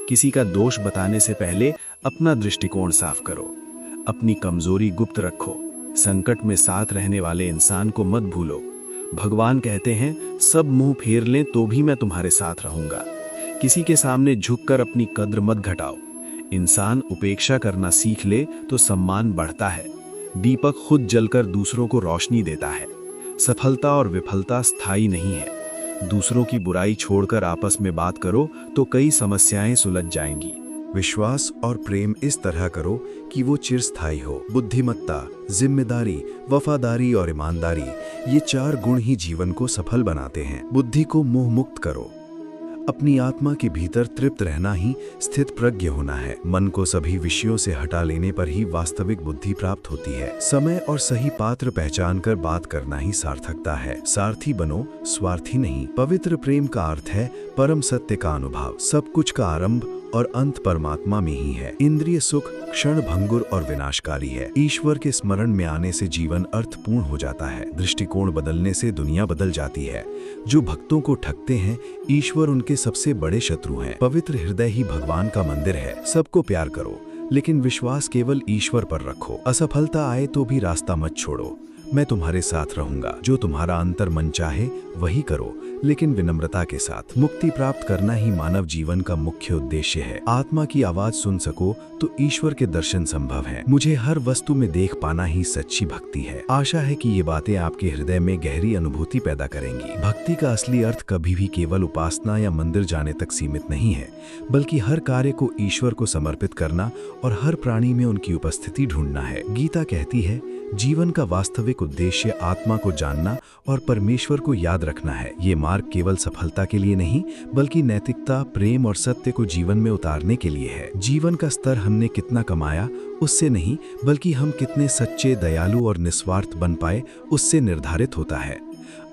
किसी का दोष बताने से पहले अपना दृष्टिकोण साफ करो। अपनी कमजोरी गुप्त रखो। संकट में साथ रहने वाले इंसान को मत भूलो। भगवान कहते हैं, सब मुंह फेर लें तो भी मैं तुम्हारे साथ रहूंगा। किसी के सामने झुककर अपनी कद्र मत घटाओ। इंसान उपेक्षा करना सीख ले तो सम्मान बढ़ता है। दीपक खुद जलकर दूसरों को रोशनी देता है। सफलता और विफलता स्थायी नहीं है। दूसरों की बुराई छोड़कर आपस में बात करो तो कई समस्याएं सुलझ जाएंगी। विश्वास और प्रेम इस तरह करो कि वो चिरस्थायी हो। बुद्धिमत्ता, जिम्मेदारी, वफादारी और ईमानदारी, ये 4 गुण ही जीवन को सफल बनाते हैं। बुद्धि को मोह मुक्त करो। अपनी आत्मा के भीतर तृप्त रहना ही स्थित प्रज्ञ होना है। मन को सभी विषयों से हटा लेने पर ही वास्तविक बुद्धि प्राप्त होती है। समय और सही पात्र पहचान कर बात करना ही सार्थकता है। सारथी बनो, स्वार्थी नहीं। पवित्र प्रेम का अर्थ है परम सत्य का अनुभव। सब कुछ का आरंभ और अंत परमात्मा में ही है। इंद्रिय सुख क्षण भंगुर और विनाशकारी है। ईश्वर के स्मरण में आने से जीवन अर्थपूर्ण हो जाता है। दृष्टिकोण बदलने से दुनिया बदल जाती है। जो भक्तों को ठगते हैं, ईश्वर उनके सबसे बड़े शत्रु हैं। पवित्र हृदय ही भगवान का मंदिर है। सबको प्यार करो, लेकिन विश्वास केवल ईश्वर पर रखो। असफलता आए तो भी रास्ता मत छोड़ो। मैं तुम्हारे साथ रहूंगा। जो तुम्हारा अंतर मन चाहे वही करो, लेकिन विनम्रता के साथ। मुक्ति प्राप्त करना ही मानव जीवन का मुख्य उद्देश्य है। आत्मा की आवाज सुन सको तो ईश्वर के दर्शन संभव है। मुझे हर वस्तु में देख पाना ही सच्ची भक्ति है। आशा है कि ये बातें आपके हृदय में गहरी अनुभूति पैदा करेंगी। भक्ति का असली अर्थ कभी भी केवल उपासना या मंदिर जाने तक सीमित नहीं है, बल्कि हर कार्य को ईश्वर को समर्पित करना और हर प्राणी में उनकी उपस्थिति ढूंढना है। गीता कहती है, जीवन का वास्तविक उद्देश्य आत्मा को जानना और परमेश्वर को याद रखना है। ये मार्ग केवल सफलता के लिए नहीं, बल्कि नैतिकता, प्रेम और सत्य को जीवन में उतारने के लिए है। जीवन का स्तर हमने कितना कमाया उससे नहीं, बल्कि हम कितने सच्चे, दयालु और निस्वार्थ बन पाए उससे निर्धारित होता है।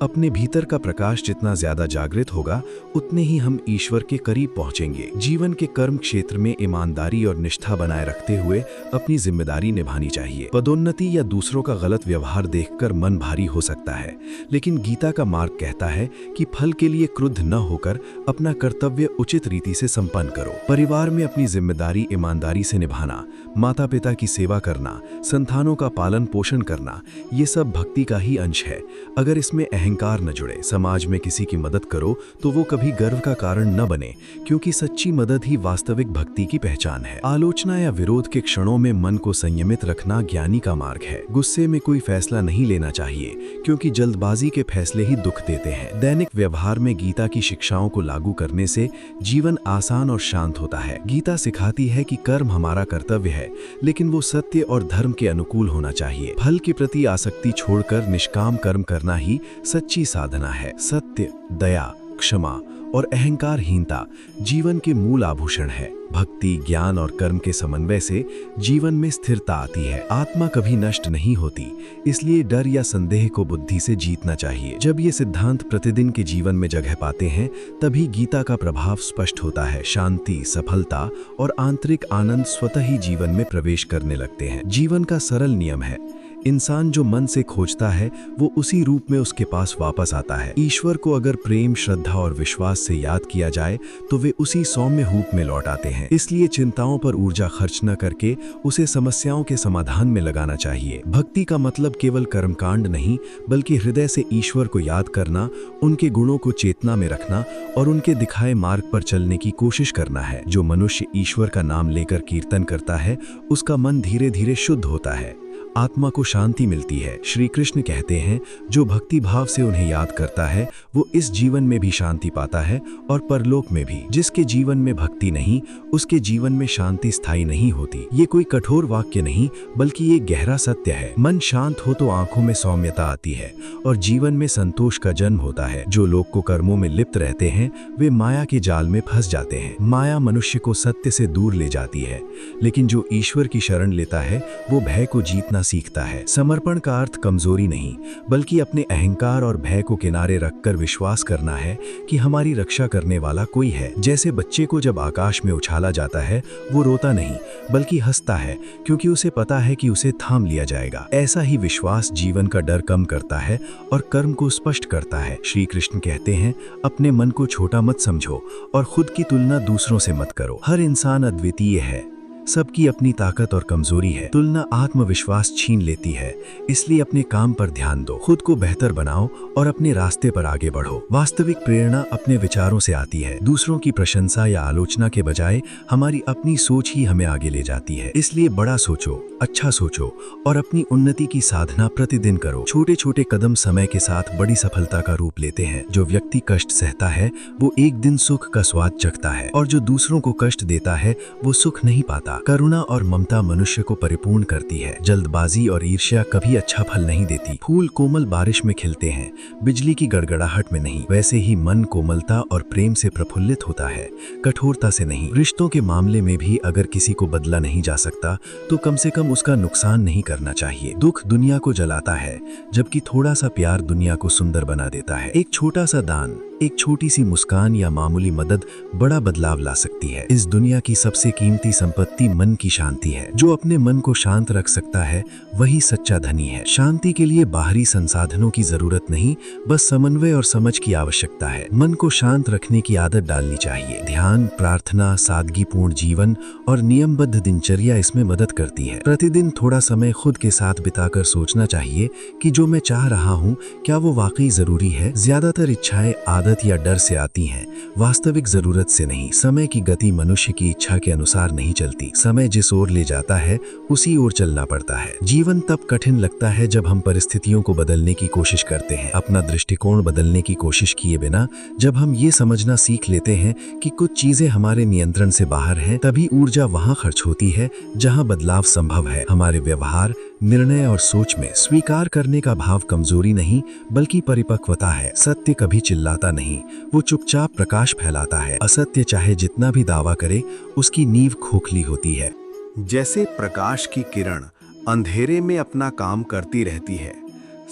अपने भीतर का प्रकाश जितना ज्यादा जागृत होगा, उतने ही हम ईश्वर के करीब पहुंचेंगे। जीवन के कर्म क्षेत्र में ईमानदारी और निष्ठा बनाए रखते हुए अपनी जिम्मेदारी निभानी चाहिए। पदोन्नति या दूसरों का गलत व्यवहार देखकर मन भारी हो सकता है, लेकिन गीता का मार्ग कहता है कि फल के लिए क्रुद्ध न होकर अपना कर्तव्य उचित रीति से संपन्न करो। परिवार में अपनी जिम्मेदारी ईमानदारी से निभाना, माता पिता की सेवा करना, संतानों का पालन पोषण करना, ये सब भक्ति का ही अंश है। अगर इसमें अहंकार न जुड़े, समाज में किसी की मदद करो तो वो कभी गर्व का कारण न बने, क्योंकि सच्ची मदद ही वास्तविक भक्ति की पहचान है। आलोचना या विरोध के क्षणों में मन को संयमित रखना ज्ञानी का मार्ग है। गुस्से में कोई फैसला नहीं लेना चाहिए, क्योंकि जल्दबाजी के फैसले ही दुख देते हैं। दैनिक व्यवहार में गीता की शिक्षाओं को लागू करने से जीवन आसान और शांत होता है। गीता सिखाती है कि कर्म हमारा कर्तव्य है, लेकिन वो सत्य और धर्म के अनुकूल होना चाहिए। फल के प्रति आसक्ति छोड़कर निष्काम कर्म करना ही सच्ची साधना है। सत्य, दया, क्षमा और अहंकारहीनता जीवन के मूल आभूषण है। भक्ति, ज्ञान और कर्म के समन्वय से जीवन में स्थिरता आती है। आत्मा कभी नष्ट नहीं होती, इसलिए डर या संदेह को बुद्धि से जीतना चाहिए। जब ये सिद्धांत प्रतिदिन के जीवन में जगह पाते हैं, तभी गीता का प्रभाव स्पष्ट होता है। शांति, सफलता और आंतरिक आनंद स्वतः ही जीवन में प्रवेश करने लगते हैं। जीवन का सरल नियम है, इंसान जो मन से खोजता है वो उसी रूप में उसके पास वापस आता है। ईश्वर को अगर प्रेम, श्रद्धा और विश्वास से याद किया जाए तो वे उसी सौम्य रूप में लौट आते हैं। इसलिए चिंताओं पर ऊर्जा खर्च न करके उसे समस्याओं के समाधान में लगाना चाहिए। भक्ति का मतलब केवल कर्मकांड नहीं, बल्कि हृदय से ईश्वर को याद करना, उनके गुणों को चेतना में रखना और उनके दिखाए मार्ग पर चलने की कोशिश करना है। जो मनुष्य ईश्वर का नाम लेकर कीर्तन करता है, उसका मन धीरे धीरे शुद्ध होता है, आत्मा को शांति मिलती है। श्री कृष्ण कहते हैं, जो भक्ति भाव से उन्हें याद करता है वो इस जीवन में भी शांति पाता है और परलोक में भी। जिसके जीवन में भक्ति नहीं, उसके जीवन में शांति स्थायी नहीं होती। ये कोई कठोर वाक्य नहीं, बल्कि ये गहरा सत्य है। मन शांत हो तो आंखों में सौम्यता आती है और जीवन में संतोष का जन्म होता है। जो लोग को कर्मों में लिप्त रहते हैं, वे माया के जाल में फंस जाते हैं। माया मनुष्य को सत्य से दूर ले जाती है, लेकिन जो ईश्वर की शरण लेता है वो भय को जीतना सीखता है। समर्पण का अर्थ कमजोरी नहीं, बल्कि अपने अहंकार और भय को किनारे रखकर विश्वास करना है कि हमारी रक्षा करने वाला कोई है। जैसे बच्चे को जब आकाश में उछाला जाता है, वो रोता नहीं बल्कि हंसता है, क्योंकि उसे पता है कि उसे थाम लिया जाएगा। ऐसा ही विश्वास जीवन का डर कम करता है और कर्म को स्पष्ट करता है। श्री कृष्ण कहते हैं, अपने मन को छोटा मत समझो और खुद की तुलना दूसरों से मत करो। हर इंसान अद्वितीय है, सबकी अपनी ताकत और कमजोरी है। तुलना आत्मविश्वास छीन लेती है, इसलिए अपने काम पर ध्यान दो, खुद को बेहतर बनाओ और अपने रास्ते पर आगे बढ़ो। वास्तविक प्रेरणा अपने विचारों से आती है। दूसरों की प्रशंसा या आलोचना के बजाय हमारी अपनी सोच ही हमें आगे ले जाती है। इसलिए बड़ा सोचो, अच्छा सोचो और अपनी उन्नति की साधना प्रतिदिन करो। छोटे छोटे कदम समय के साथ बड़ी सफलता का रूप लेते हैं। जो व्यक्ति कष्ट सहता है वो एक दिन सुख का स्वाद चखता है, और जो दूसरों को कष्ट देता है वो सुख नहीं पाता। करुणा और ममता मनुष्य को परिपूर्ण करती है। जल्दबाजी और ईर्ष्या कभी अच्छा फल नहीं देती। फूल कोमल बारिश में खिलते हैं, बिजली की गड़गड़ाहट में नहीं। वैसे ही मन कोमलता और प्रेम से प्रफुल्लित होता है, कठोरता से नहीं। रिश्तों के मामले में भी अगर किसी को बदला नहीं जा सकता तो कम से कम उसका नुकसान नहीं करना चाहिए। दुख दुनिया को जलाता है, जबकि थोड़ा सा प्यार दुनिया को सुंदर बना देता है। एक छोटा सा दान, एक छोटी सी मुस्कान या मामूली मदद बड़ा बदलाव ला सकती है। इस दुनिया की सबसे कीमती संपत्ति मन की शांति है। जो अपने मन को शांत रख सकता है वही सच्चा धनी है। शांति के लिए बाहरी संसाधनों की जरूरत नहीं, बस समन्वय और समझ की आवश्यकता है। मन को शांत रखने की आदत डालनी चाहिए। ध्यान, प्रार्थना, सादगीपूर्ण जीवन और नियमबद्ध दिनचर्या इसमें मदद करती है। प्रतिदिन थोड़ा समय खुद के साथ बिताकर सोचना चाहिए कि जो मैं चाह रहा हूँ क्या वो वाकई जरूरी है। ज्यादातर इच्छाएं आदत या डर से आती हैं, वास्तविक जरूरत से नहीं। समय की गति मनुष्य की इच्छा के अनुसार नहीं चलती। समय जिस ओर ले जाता है उसी ओर चलना पड़ता है। जीवन तब कठिन लगता है जब हम परिस्थितियों को बदलने की कोशिश करते हैं, अपना दृष्टिकोण बदलने की कोशिश किए बिना। जब हम ये समझना सीख लेते हैं कि कुछ चीजें हमारे नियंत्रण से बाहर हैं, तभी ऊर्जा वहां खर्च होती है जहां बदलाव संभव है। हमारे व्यवहार, निर्णय और सोच में स्वीकार करने का भाव कमजोरी नहीं बल्कि परिपक्वता है। सत्य कभी चिल्लाता नहीं, वो चुपचाप प्रकाश फैलाता है। असत्य चाहे जितना भी दावा करे उसकी नींव खोखली होती है। जैसे प्रकाश की किरण अंधेरे में अपना काम करती रहती है,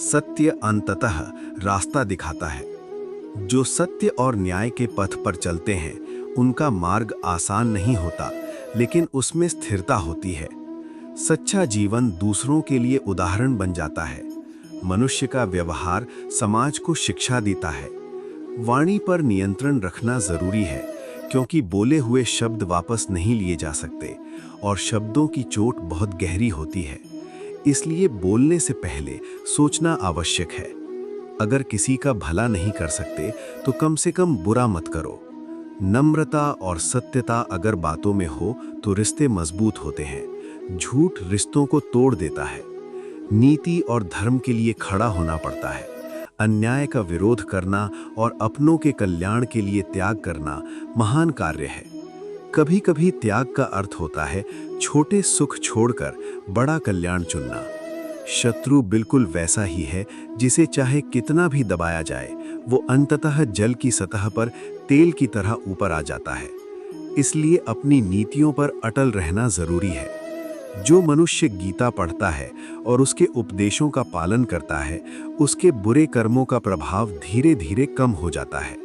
सत्य अंततः रास्ता दिखाता है। जो सत्य और न्याय के पथ पर चलते हैं उनका मार्ग आसान नहीं होता, लेकिन उसमें स्थिरता होती है। सच्चा जीवन दूसरों के लिए उदाहरण बन जाता है। मनुष्य का व्यवहार समाज को शिक्षा देता है। वाणी पर नियंत्रण रखना जरूरी है, क्योंकि बोले हुए शब्द वापस नहीं लिए जा सकते और शब्दों की चोट बहुत गहरी होती है। इसलिए बोलने से पहले सोचना आवश्यक है। अगर किसी का भला नहीं कर सकते तो कम से कम बुरा मत करो। नम्रता और सत्यता अगर बातों में हो तो रिश्ते मजबूत होते हैं। झूठ रिश्तों को तोड़ देता है। नीति और धर्म के लिए खड़ा होना पड़ता है। अन्याय का विरोध करना और अपनों के कल्याण के लिए त्याग करना महान कार्य है। कभी कभी त्याग का अर्थ होता है छोटे सुख छोड़कर बड़ा कल्याण चुनना। शत्रु बिल्कुल वैसा ही है जिसे चाहे कितना भी दबाया जाए, वो अंततः जल की सतह पर तेल की तरह ऊपर आ जाता है। इसलिए अपनी नीतियों पर अटल रहना जरूरी है। जो मनुष्य गीता पढ़ता है और उसके उपदेशों का पालन करता है, उसके बुरे कर्मों का प्रभाव धीरे धीरे कम हो जाता है।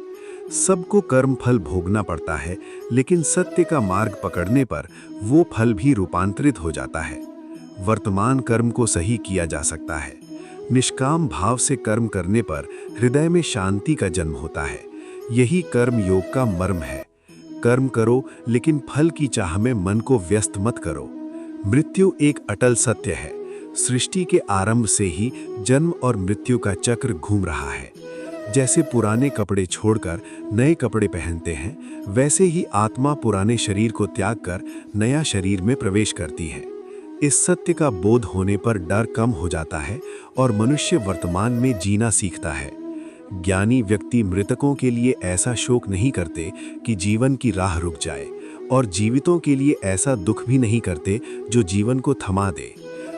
सबको कर्म फल भोगना पड़ता है, लेकिन सत्य का मार्ग पकड़ने पर वो फल भी रूपांतरित हो जाता है। वर्तमान कर्म को सही किया जा सकता है। निष्काम भाव से कर्म करने पर हृदय में शांति का जन्म होता है। यही कर्म योग का मर्म है। कर्म करो, लेकिन फल की चाह में मन को व्यस्त मत करो। मृत्यु एक अटल सत्य है। सृष्टि के आरंभ से ही जन्म और मृत्यु का चक्र घूम रहा है। जैसे पुराने कपड़े छोड़कर नए कपड़े पहनते हैं, वैसे ही आत्मा पुराने शरीर को त्याग कर नया शरीर में प्रवेश करती है। इस सत्य का बोध होने पर डर कम हो जाता है और मनुष्य वर्तमान में जीना सीखता है। ज्ञानी व्यक्ति मृतकों के लिए ऐसा शोक नहीं करते कि जीवन की राह रुक जाए, और जीवितों के लिए ऐसा दुख भी नहीं करते जो जीवन को थमा दे।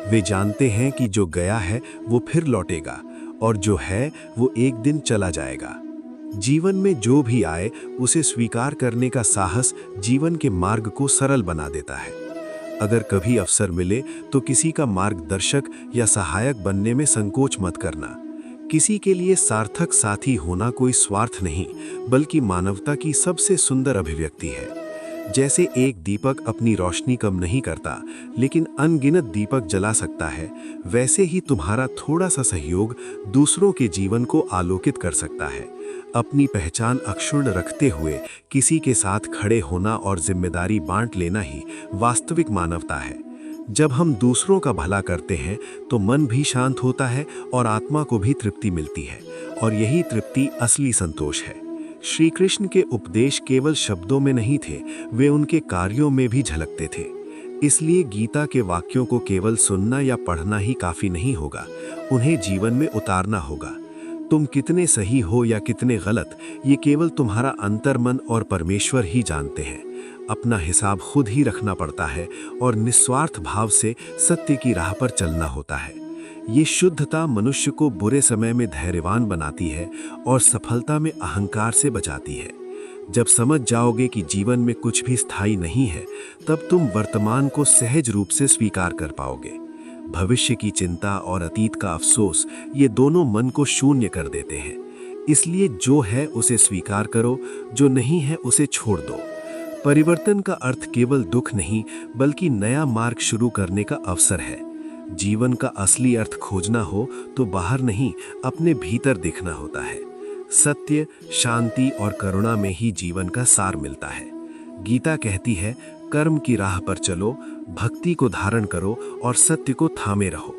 वे जानते हैं कि जो गया है वो फिर लौटेगा, और जो है वो एक दिन चला जाएगा। जीवन में जो भी आए उसे स्वीकार करने का साहस जीवन के मार्ग को सरल बना देता है। अगर कभी अवसर मिले तो किसी का मार्गदर्शक या सहायक बनने में संकोच मत करना। किसी के लिए सार्थक साथी होना कोई स्वार्थ नहीं, बल्कि मानवता की सबसे सुंदर अभिव्यक्ति है। जैसे एक दीपक अपनी रोशनी कम नहीं करता, लेकिन अनगिनत दीपक जला सकता है, वैसे ही तुम्हारा थोड़ा सा सहयोग दूसरों के जीवन को आलोकित कर सकता है। अपनी पहचान अक्षुण्ण रखते हुए किसी के साथ खड़े होना और जिम्मेदारी बांट लेना ही वास्तविक मानवता है। जब हम दूसरों का भला करते हैं तो मन भी शांत होता है और आत्मा को भी तृप्ति मिलती है, और यही तृप्ति असली संतोष है। श्री कृष्ण के उपदेश केवल शब्दों में नहीं थे, वे उनके कार्यों में भी झलकते थे। इसलिए गीता के वाक्यों को केवल सुनना या पढ़ना ही काफी नहीं होगा, उन्हें जीवन में उतारना होगा। तुम कितने सही हो या कितने गलत, ये केवल तुम्हारा अंतर्मन और परमेश्वर ही जानते हैं। अपना हिसाब खुद ही रखना पड़ता है और निस्वार्थ भाव से सत्य की राह पर चलना होता है। ये शुद्धता मनुष्य को बुरे समय में धैर्यवान बनाती है और सफलता में अहंकार से बचाती है। जब समझ जाओगे कि जीवन में कुछ भी स्थायी नहीं है, तब तुम वर्तमान को सहज रूप से स्वीकार कर पाओगे। भविष्य की चिंता और अतीत का अफसोस, ये दोनों मन को शून्य कर देते हैं। इसलिए जो है उसे स्वीकार करो, जो नहीं है उसे छोड़ दो। परिवर्तन का अर्थ केवल दुख नहीं, बल्कि नया मार्ग शुरू करने का अवसर है। जीवन का असली अर्थ खोजना हो तो बाहर नहीं, अपने भीतर देखना होता है। सत्य, शांति और करुणा में ही जीवन का सार मिलता है। गीता कहती है, कर्म की राह पर चलो, भक्ति को धारण करो और सत्य को थामे रहो।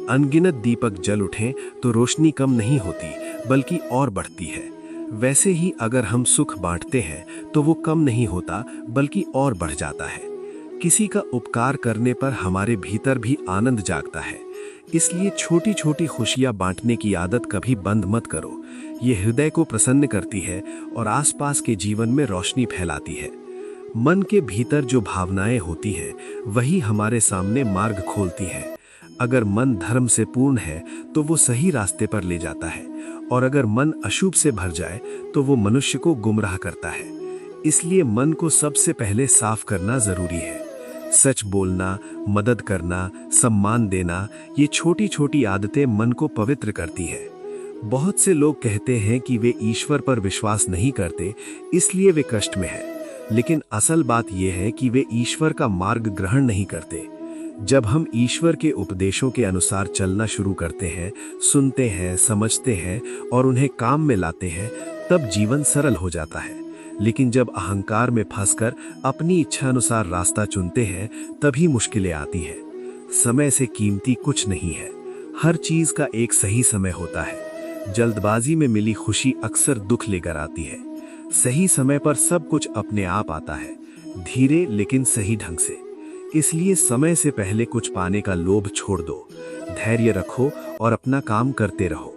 अनगिनत दीपक जल उठें तो रोशनी कम नहीं होती, बल्कि और बढ़ती है। वैसे ही अगर हम सुख बांटते हैं तो वो कम नहीं होता, बल्कि और बढ़ जाता है। किसी का उपकार करने पर हमारे भीतर भी आनंद जागता है। इसलिए छोटी छोटी खुशियां बांटने की आदत कभी बंद मत करो। ये हृदय को प्रसन्न करती है और आसपास के जीवन में रोशनी फैलाती है। मन के भीतर जो भावनाएं होती हैं, वही हमारे सामने मार्ग खोलती हैं। अगर मन धर्म से पूर्ण है तो वो सही रास्ते पर ले जाता है, और अगर मन अशुभ से भर जाए तो वो मनुष्य को गुमराह करता है। इसलिए मन को सबसे पहले साफ करना जरूरी है। सच बोलना, मदद करना, सम्मान देना, ये छोटी छोटी आदतें मन को पवित्र करती है। बहुत से लोग कहते हैं कि वे ईश्वर पर विश्वास नहीं करते, इसलिए वे कष्ट में हैं। लेकिन असल बात यह है कि वे ईश्वर का मार्ग ग्रहण नहीं करते। जब हम ईश्वर के उपदेशों के अनुसार चलना शुरू करते हैं, सुनते हैं, समझते हैं और उन्हें काम में लाते हैं, तब जीवन सरल हो जाता है। लेकिन जब अहंकार में फंसकर अपनी इच्छा अनुसार रास्ता चुनते हैं, तभी मुश्किलें आती हैं। समय से कीमती कुछ नहीं है। हर चीज का एक सही समय होता है। जल्दबाजी में मिली खुशी अक्सर दुख लेकर आती है। सही समय पर सब कुछ अपने आप आता है, धीरे लेकिन सही ढंग से। इसलिए समय से पहले कुछ पाने का लोभ छोड़ दो। धैर्य रखो और अपना काम करते रहो।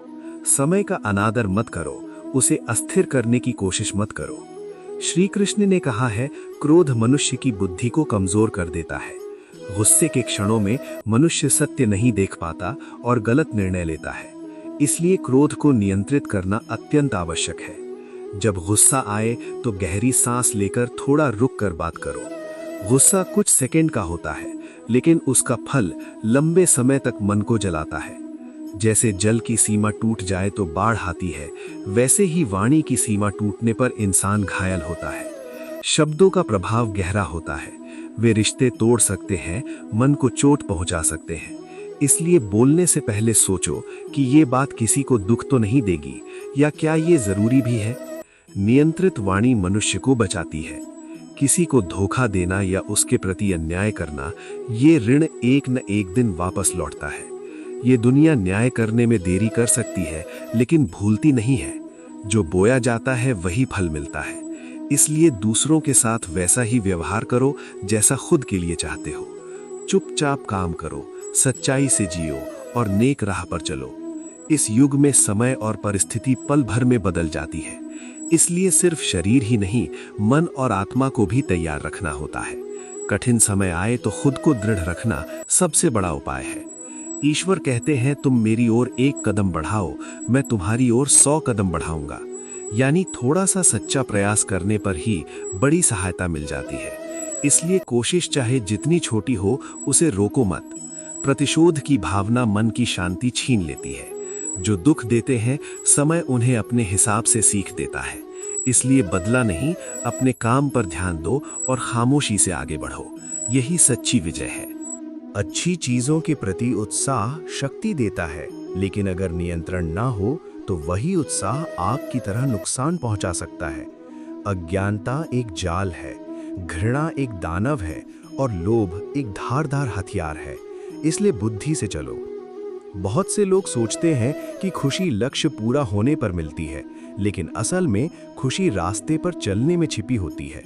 समय का अनादर मत करो, उसे अस्थिर करने की कोशिश मत करो। श्री कृष्ण ने कहा है, क्रोध मनुष्य की बुद्धि को कमजोर कर देता है। गुस्से के क्षणों में मनुष्य सत्य नहीं देख पाता और गलत निर्णय लेता है। इसलिए क्रोध को नियंत्रित करना अत्यंत आवश्यक है। जब गुस्सा आए तो गहरी सांस लेकर थोड़ा रुक कर बात करो। गुस्सा कुछ सेकंड का होता है, लेकिन उसका फल लंबे समय तक मन को जलाता है। जैसे जल की सीमा टूट जाए तो बाढ़ आती है, वैसे ही वाणी की सीमा टूटने पर इंसान घायल होता है। शब्दों का प्रभाव गहरा होता है। वे रिश्ते तोड़ सकते हैं, मन को चोट पहुंचा सकते हैं। इसलिए बोलने से पहले सोचो कि ये बात किसी को दुख तो नहीं देगी, या क्या ये जरूरी भी है। नियंत्रित वाणी मनुष्य को बचाती है। किसी को धोखा देना या उसके प्रति अन्याय करना, ये ऋण एक न एक दिन वापस लौटता है। ये दुनिया न्याय करने में देरी कर सकती है, लेकिन भूलती नहीं है। जो बोया जाता है वही फल मिलता है। इसलिए दूसरों के साथ वैसा ही व्यवहार करो जैसा खुद के लिए चाहते हो। चुपचाप काम करो, सच्चाई से जियो और नेक राह पर चलो। इस युग में समय और परिस्थिति पल भर में बदल जाती है। इसलिए सिर्फ शरीर ही नहीं, मन और आत्मा को भी तैयार रखना होता है। कठिन समय आए तो खुद को दृढ़ रखना सबसे बड़ा उपाय है। ईश्वर कहते हैं, तुम मेरी ओर 1 कदम बढ़ाओ, मैं तुम्हारी ओर 100 कदम बढ़ाऊंगा। यानी थोड़ा सा सच्चा प्रयास करने पर ही बड़ी सहायता मिल जाती है। इसलिए कोशिश चाहे जितनी छोटी हो, उसे रोको मत। प्रतिशोध की भावना मन की शांति छीन लेती है। जो दुख देते हैं, समय उन्हें अपने हिसाब से सीख देता है। इसलिए बदला नहीं, अपने काम पर ध्यान दो और खामोशी से आगे बढ़ो। यही सच्ची विजय है। अच्छी चीजों के प्रति उत्साह शक्ति देता है, लेकिन अगर नियंत्रण ना हो तो वही उत्साह आग की तरह नुकसान पहुंचा सकता है। अज्ञानता एक जाल है, घृणा एक दानव है और लोभ एक धारदार हथियार है। इसलिए बुद्धि से चलो। बहुत से लोग सोचते हैं कि खुशी लक्ष्य पूरा होने पर मिलती है, लेकिन असल में खुशी रास्ते पर चलने में छिपी होती है।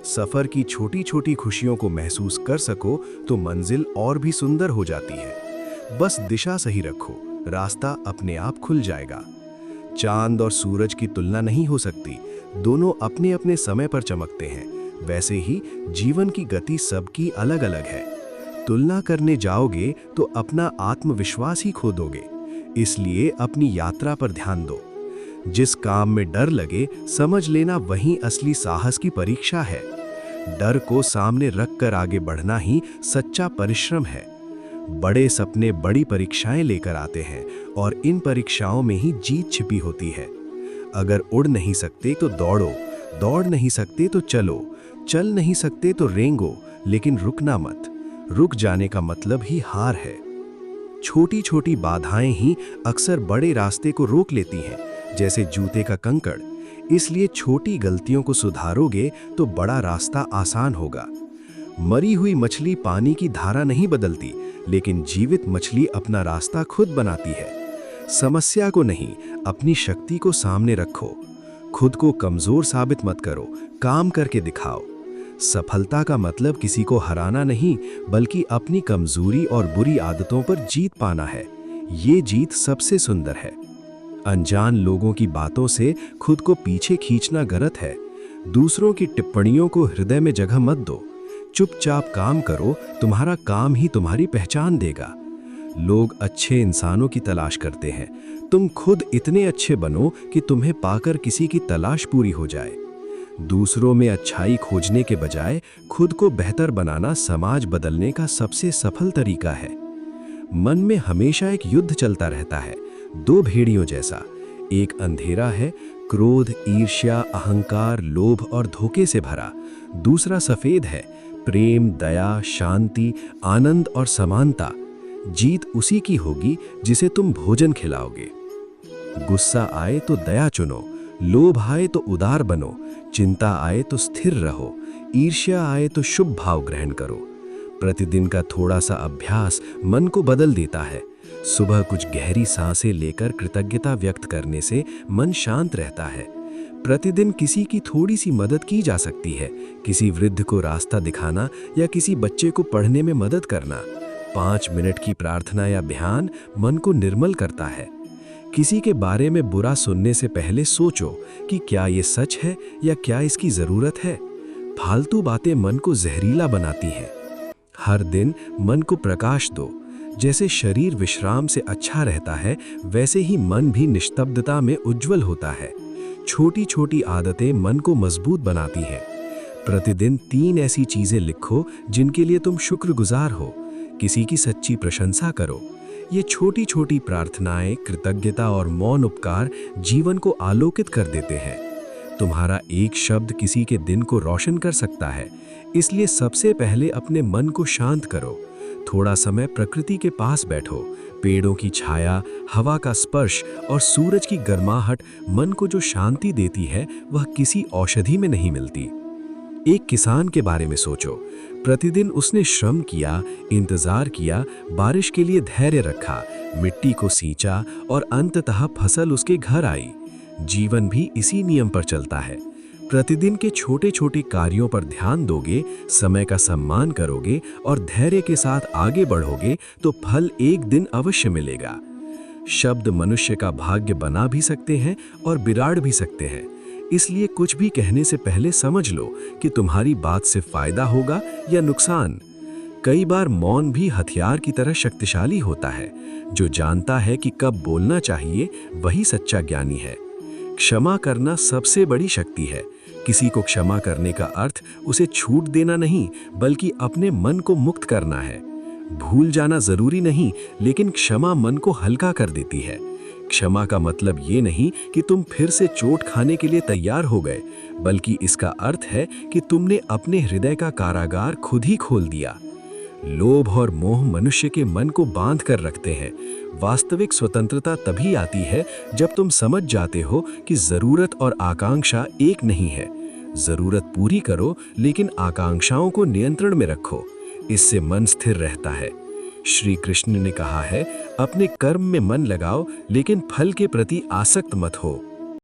सफर की छोटी छोटी खुशियों को महसूस कर सको तो मंजिल और भी सुंदर हो जाती है। बस दिशा सही रखो, रास्ता अपने आप खुल जाएगा। चांद और सूरज की तुलना नहीं हो सकती, दोनों अपने अपने समय पर चमकते हैं। वैसे ही जीवन की गति सबकी अलग अलग है। तुलना करने जाओगे तो अपना आत्मविश्वास ही खो दोगे। इसलिए अपनी यात्रा पर ध्यान दो। जिस काम में डर लगे, समझ लेना वही असली साहस की परीक्षा है। डर को सामने रखकर आगे बढ़ना ही सच्चा परिश्रम है। बड़े सपने बड़ी परीक्षाएं लेकर आते हैं और इन परीक्षाओं में ही जीत छिपी होती है। अगर उड़ नहीं सकते तो दौड़ो, दौड़ नहीं सकते तो चलो, चल नहीं सकते तो रेंगो, लेकिन रुकना मत। रुक जाने का मतलब ही हार है। छोटी छोटी बाधाएं ही अक्सर बड़े रास्ते को रोक लेती हैं, जैसे जूते का कंकड़। इसलिए छोटी गलतियों को सुधारोगे तो बड़ा रास्ता आसान होगा। मरी हुई मछली पानी की धारा नहीं बदलती, लेकिन जीवित मछली अपना रास्ता खुद बनाती है। समस्या को नहीं, अपनी शक्ति को सामने रखो। खुद को कमजोर साबित मत करो, काम करके दिखाओ। सफलता का मतलब किसी को हराना नहीं, बल्कि अपनी कमजोरी और बुरी आदतों पर जीत पाना है। ये जीत सबसे सुंदर है। अनजान लोगों की बातों से खुद को पीछे खींचना गलत है। दूसरों की टिप्पणियों को हृदय में जगह मत दो। चुपचाप काम करो, तुम्हारा काम ही तुम्हारी पहचान देगा। लोग अच्छे इंसानों की तलाश करते हैं, तुम खुद इतने अच्छे बनो कि तुम्हें पाकर किसी की तलाश पूरी हो जाए। दूसरों में अच्छाई खोजने के बजाय खुद को बेहतर बनाना समाज बदलने का सबसे सफल तरीका है। मन में हमेशा एक युद्ध चलता रहता है, दो भेड़ियों जैसा। एक अंधेरा है, क्रोध, ईर्ष्या, अहंकार, लोभ और धोखे से भरा। दूसरा सफेद है, प्रेम, दया, शांति, आनंद और समानता। जीत उसी की होगी जिसे तुम भोजन खिलाओगे। गुस्सा आए तो दया चुनो, लोभ आए तो उदार बनो, चिंता आए तो स्थिर रहो, ईर्ष्या आए तो शुभ भाव ग्रहण करो। प्रतिदिन का थोड़ा सा अभ्यास मन को बदल देता है। सुबह कुछ गहरी सांसें लेकर कृतज्ञता व्यक्त करने से मन शांत रहता है। प्रतिदिन किसी की थोड़ी सी मदद की जा सकती है, किसी वृद्ध को रास्ता दिखाना या किसी बच्चे को पढ़ने में मदद करना। 5 मिनट की प्रार्थना या ध्यान मन को निर्मल करता है। किसी के बारे में बुरा सुनने से पहले सोचो कि क्या ये सच है या क्या इसकी जरूरत है। फालतू बातें मन को जहरीला बनाती हैं। हर दिन मन को प्रकाश दो। जैसे शरीर विश्राम से अच्छा रहता है, वैसे ही मन भी निस्तब्धता में उज्जवल होता है। छोटी छोटी आदतें मन को मजबूत बनाती हैं। प्रतिदिन 3 ऐसी चीजें लिखो जिनके लिए तुम शुक्रगुजार हो। किसी की सच्ची प्रशंसा करो। ये छोटी छोटी प्रार्थनाएं, कृतज्ञता और मौन उपकार जीवन को आलोकित कर देते हैं। तुम्हारा एक शब्द किसी के दिन को रोशन कर सकता है। इसलिए सबसे पहले अपने मन को शांत करो। थोड़ा समय प्रकृति के पास बैठो। पेड़ों की छाया, हवा का स्पर्श और सूरज की गर्माहट मन को जो शांति देती है, वह किसी औषधि में नहीं मिलती। एक किसान के बारे में सोचो। प्रतिदिन उसने श्रम किया, इंतजार किया, बारिश के लिए धैर्य रखा, मिट्टी को सींचा और अंततः फसल उसके घर आई। जीवन भी इसी नियम पर चलता है। प्रतिदिन के छोटे छोटे कार्यों पर ध्यान दोगे, समय का सम्मान करोगे और धैर्य के साथ आगे बढ़ोगे तो फल एक दिन अवश्य मिलेगा। शब्द मनुष्य का भाग्य बना भी सकते हैं और बिगाड़ भी सकते हैं। इसलिए कुछ भी कहने से पहले समझ लो कि तुम्हारी बात से फायदा होगा या नुकसान। कई बार मौन भी हथियार की तरह शक्तिशाली होता है। जो जानता है कि कब बोलना चाहिए, वही सच्चा ज्ञानी है। क्षमा करना सबसे बड़ी शक्ति है। किसी को क्षमा करने का अर्थ उसे छूट देना नहीं, बल्कि अपने मन को मुक्त करना है। भूल जाना जरूरी नहीं, लेकिन क्षमा मन को हल्का कर देती है। क्षमा का मतलब ये नहीं कि तुम फिर से चोट खाने के लिए तैयार हो गए, बल्कि इसका अर्थ है कि तुमने अपने हृदय का कारागार खुद ही खोल दिया। लोभ और मोह मनुष्य के मन को बांध कर रखते हैं। वास्तविक स्वतंत्रता तभी आती है जब तुम समझ जाते हो कि जरूरत और आकांक्षा एक नहीं है। जरूरत पूरी करो, लेकिन आकांक्षाओं को नियंत्रण में रखो। इससे मन स्थिर रहता है। श्री कृष्ण ने कहा है, अपने कर्म में मन लगाओ, लेकिन फल के प्रति आसक्त मत हो।